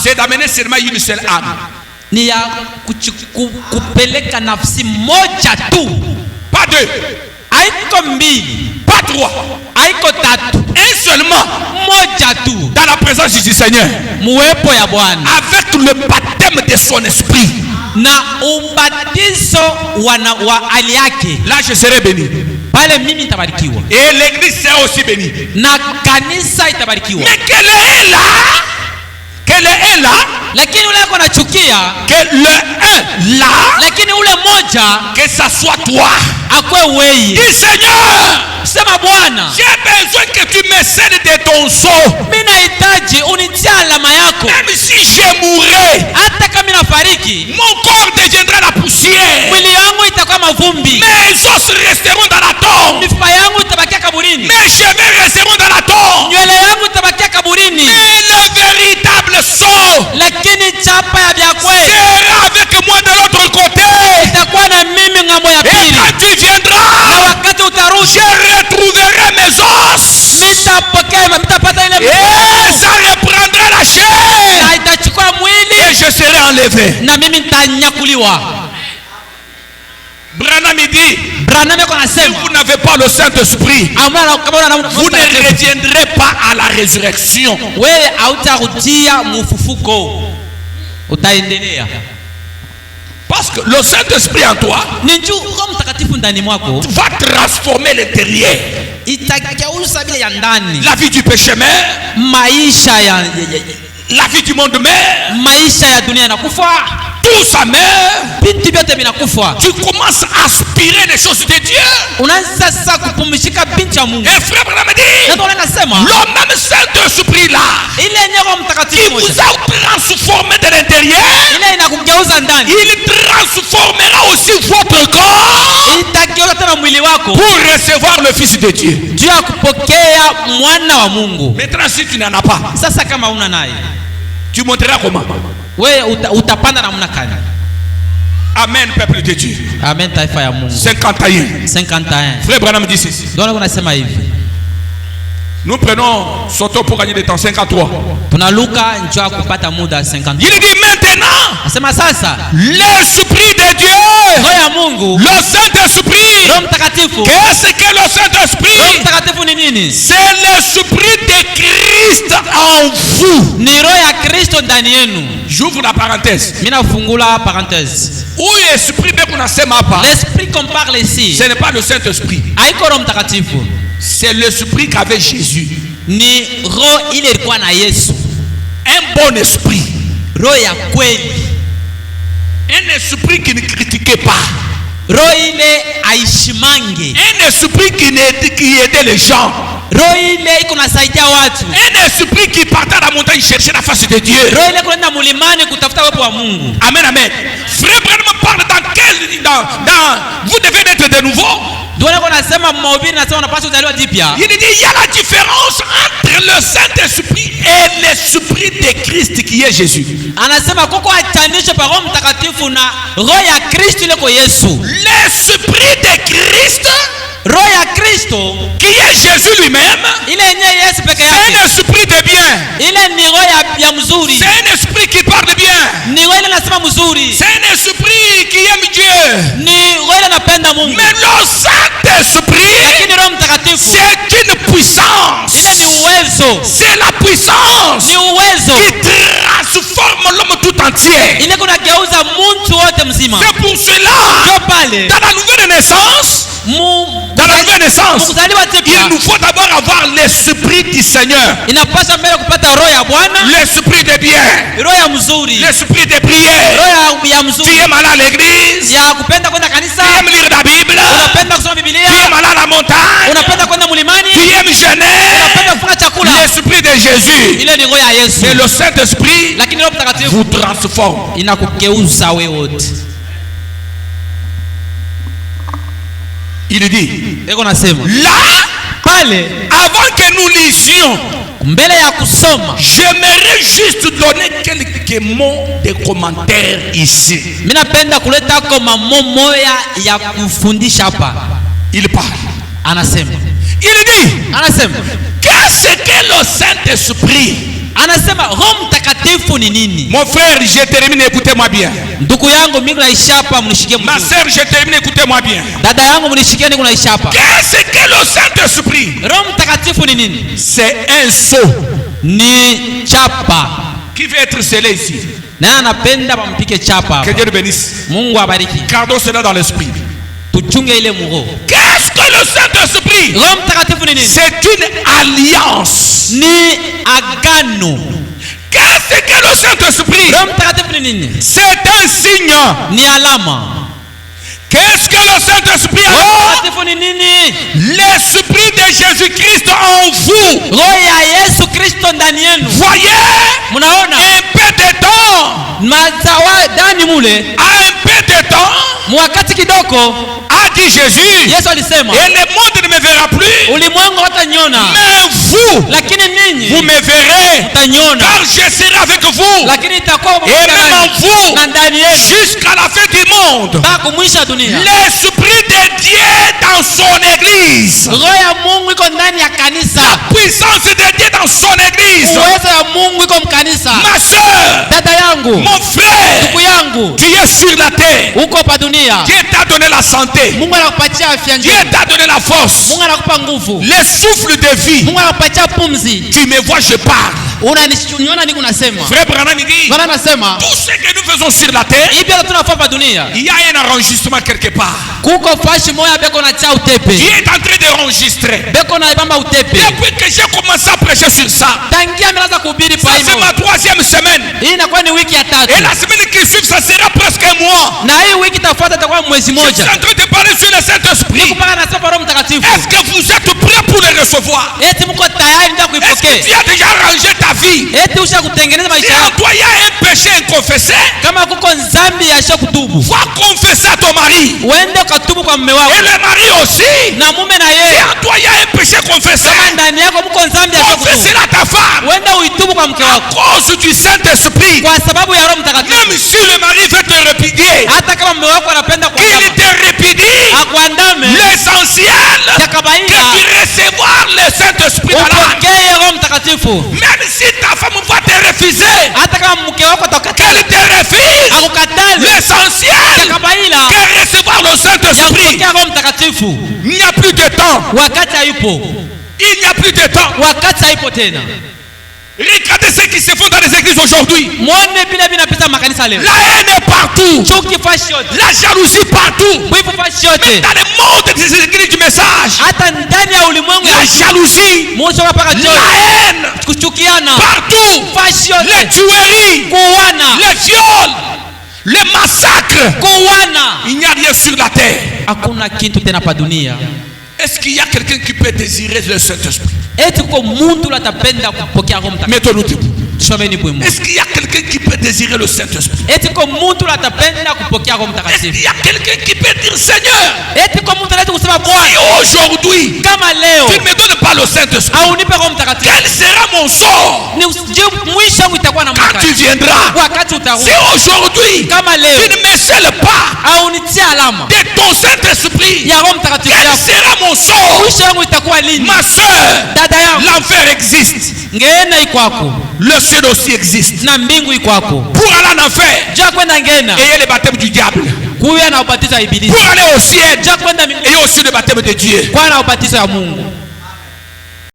c'est d'amener seulement une seule âme. Ni ya kupeleka nafsi moja tu. Pas deux. Haiko mbili. Pas trois. Haiko tatu. Un seulement. Moja tu. Dans la présence du Seigneur. Muwepo ya Bwana. Avec le baptême de son esprit. Na ubatizo wa ali yake. Là je serai béni. Pale mimi nitabarikiwa. Et l'église sera aussi bénie. Na kanisa itabarikiwa. Mais quel est là? Quel est là? Lakini ule yako nachukia. Que le un là. Lakini ule moja. Que ça soit toi. Akwe wewe. Dis Seigneur. Sema Bwana. J'ai besoin que tu me scelles de ton sceau. Mimi nahitaji unitie alama yako. Même si je mourrai. Hata kama nafariki. Mon corps deviendra la poussière. Mwili wangu itakuwa mavumbi. Mes os resteront dans la tombe. Mifupa yangu itabakia kaburini. Mes cheveux resteront dans la tombe. Nywele yangu itabakia kaburini. Mais le véritable sceau. Lakini chapa ya vya kweli sera avec moi de l'autre côté. Itakuwa na mimi ngambo ya pili. Et quand tu viendras, na wakati utarudi, je retrouverai mes os. Mitapata ile et ça reprendra la chair. Na itachukua mwili. Et je serai enlevé. Na mimi nitanyakuliwa. Branham dit, si vous n'avez pas le Saint-Esprit, vous ne reviendrez pas à la résurrection. Parce que le Saint-Esprit en toi va transformer l'intérieur. La vie du pécheur, la vie du monde mère, tout ça meurt. Tu commences à aspirer les choses de Dieu. Et frère Branham dit, le même Saint-Esprit là, qui vous a transformé de l'intérieur, il transformera aussi votre corps pour recevoir le Fils de Dieu. Maintenant si tu n'en as pas, tu montreras comment. Amen, peuple de Dieu. Amen, taifa ya Mungu. 51. Frère Branham dit ceci. Nous prenons son temps pour gagner du temps. 53. Il dit maintenant, l'Esprit de Dieu, le Saint-Esprit. Qu'est-ce que le Saint-Esprit? C'est l'Esprit de Christ en vous. J'ouvre la parenthèse. L'esprit qu'on parle ici, ce n'est pas le Saint-Esprit. C'est l'esprit qu'avait Jésus. Un bon esprit. Un esprit qui ne critiquait pas. Un esprit qui aidait les gens. Un esprit qui partait à la montagne chercher la face de Dieu. Amen, amen. Frère Branham parle vous devez être de nouveau. Il dit il y a la différence entre le Saint-Esprit et l'Esprit de Christ qui est Jésus. L'Esprit de Christ qui est Jésus lui-même, c'est un esprit de bien. C'est un esprit qui parle bien. C'est un esprit qui aime Dieu. Mais le Saint-Esprit, c'est une puissance. C'est la puissance qui transforme l'homme tout entier. C'est pour cela, dans la nouvelle naissance, il nous faut d'abord avoir l'esprit du Seigneur, l'esprit de bien, l'esprit de prière. Tu es malade à l'église, tu aimes lire la Bible, tu es malade à la montagne, tu aimes jeûner. L'esprit de Jésus et le Saint-Esprit vous transforme. Il dit là, avant que nous lisions, j'aimerais juste donner quelques mots de commentaires ici. Il parle. Il dit qu'est-ce que le Saint-Esprit mtakatifu ni nini? Mon frère, je termine, écoutez-moi bien. Ndugu yangu mimi naisha hapa, mnishikie Ma mzuri. sœur, je termine, écoutez-moi bien. Dada yangu mnishikie, niko naisha hapa. Qu'est-ce que le Saint-Esprit? Roho Mtakatifu ni nini? C'est un sceau Ni chapa. qui veut être scellé ici. Na anapenda bampike chapa. Que Dieu le bénisse. Mungu abariki. Gardons cela dans l'esprit. Tuchunge ile muro. Qu'est-ce que le Saint-Esprit? Roho Mtakatifu ni nini? C'est une alliance. Ni agano. Qu'est-ce que le Saint-Esprit? Roho Mtakatifu ni nini? C'est un signe. Ni alama. Qu'est-ce que le Saint-Esprit a? Roho Mtakatifu ni nini? L'Esprit de Jésus-Christ en vous. Roho ya Yesu Kristo ndani yenu. Voyez, Mnaona? un peu de temps, Mazawa ndani mule. un peu de temps, Mwakati kidogo a dit Jésus, Yesu alisema, et le monde ne me verra plus, ulimwengu wataniona, mais vous, lakini ninyi vous me verrez, mtaniona, car je serai avec vous, lakini itakuwa et même en vous, na ndani yenu jusqu'à la fin du monde. mpaka mwisho wa dunia. L'Esprit de Dieu dans son église, Roho ya Mungu iko ndani ya kanisa. puissance de Dieu dans son église. Uwezo ya Mungu iko mkanisa. Ma soeur, Dada yangu, mon frère, ndugu yangu, tu es sur la terre. uko pa dunia. Dieu t'a donné la santé. Mungu anakupatia afya Dieu njema. t'a donné la force. Mungu anakupa nguvu. Le souffle de vie. Mungu anakupatia pumzi. Tu me vois, je parle. Unaniona nini unasema? Frère Branham dit, Bwana anasema, tout ce que nous faisons sur la terre, hivi ndio tunafanya pa dunia. il y a un enregistrement quelque part. Kuko fashi moya beko na cha utepe. Dieu est en train d'enregistrer. Beko na ibamba utepe. Depuis que j'ai commencé à prêcher sur ça, Tangia ameanza kuhubiri ça pa c'est hivyo. ma 3e semaine. Hii inakuwa ni wiki ya tatu. Et la semaine qui suit, ça sera presque un mois. Na hii wiki itafuata itakuwa mwezi Je suis moja. en train de parler sur le Saint-Esprit. Niko mpaka nasema pa Roho Mtakatifu. Est-ce que vous êtes prêts pour le recevoir? Eti mko tayari ndio Est-ce que kuipokea? tu as déjà arrangé ta vie? Eti usha kutengeneza Si maisha en yako. toi il y a un péché inconfessé, Kama kuko dhambi ya sha kutubu, va confesser à ton mari. uende ukatubu kwa mume Et wako. le mari aussi. Na mume na Si yeye. en toi il y a un péché confessé, Kama ndani yako mko dhambi ya sha kutubu, confesse-le à ta femme. uende uitubu kwa mke À wako. cause du Saint-Esprit. Kwa sababu ya Roho Mtakatifu. Même si le mari veut te répudier, Hata kama mume wako anapenda qu'il kuandama, te répudie, akuandame, l'essentiel, ya que kawaida tu recevoir le Saint-Esprit dans la upokee Roho Mtakatifu. Même si ta femme va te refuser, Hata kama mke wako atakatala, qu'elle te refuse, akukatale, ya l'essentiel, kawaida que recevoir le ya Saint-Esprit. kupokea Roho Mtakatifu. Il n'y a plus de temps. Wakati haipo, Il n'y a plus de temps. wakati haipo tena. Regardez ce qui se fait dans les églises aujourd'hui. Muone vile vinapita makanisa leo. La haine est partout. Chuki fashi yote, La jalousie partout. wivu fashi Même yote, dans le monde des églises du message. hata ndani ya ulimwengu La jalousie, mwisho mpaka la jioni, haine, kuchukiana, partout. fashi Les yote, tueries, kuuana, les viols, les massacres. kuuana. Il n'y a rien sur la terre. Hakuna kitu tena pa dunia. Est-ce qu'il y a quelqu'un qui peut désirer le Saint-Esprit? Eti kwa muntu atapenda kupokea Roho Mtakatifu. Mettons-nous debout. Tusomeni bwemo. Est-ce qu'il y a quelqu'un qui peut désirer le Saint-Esprit? Eti kwa muntu atapenda kupokea Roho Est-ce qu'il Mtakatifu. y a quelqu'un qui peut dire Seigneur, Eti kwa muntu anaweza kusema si Bwana, aujourd'hui kama leo tu ne me donnes pas le Saint-Esprit, au nipe Roho Mtakatifu, quel sera mon sort ni mwisho wangu itakuwa na quand tu mwaka. viendras? Wakati utarudi, Si aujourd'hui kama tu leo ne me scelles pas au nitie alama de ton Saint-Esprit, ya Roho Mtakatifu quel yako, sera mon sort? mwisho wangu itakuwa lini? Ma soeur, Dada yangu, l'enfer existe, ngena ikwako le ciel aussi existe. na mbingu ikwako. Pour aller en enfer, Jua kwenda ngena ayez le baptême du diable. kuya na ubatizo wa Ibilisi. Pour aller au ciel, Jua kwenda mbinguni ayez aussi le baptême de Dieu. kwa na ubatizo wa Mungu.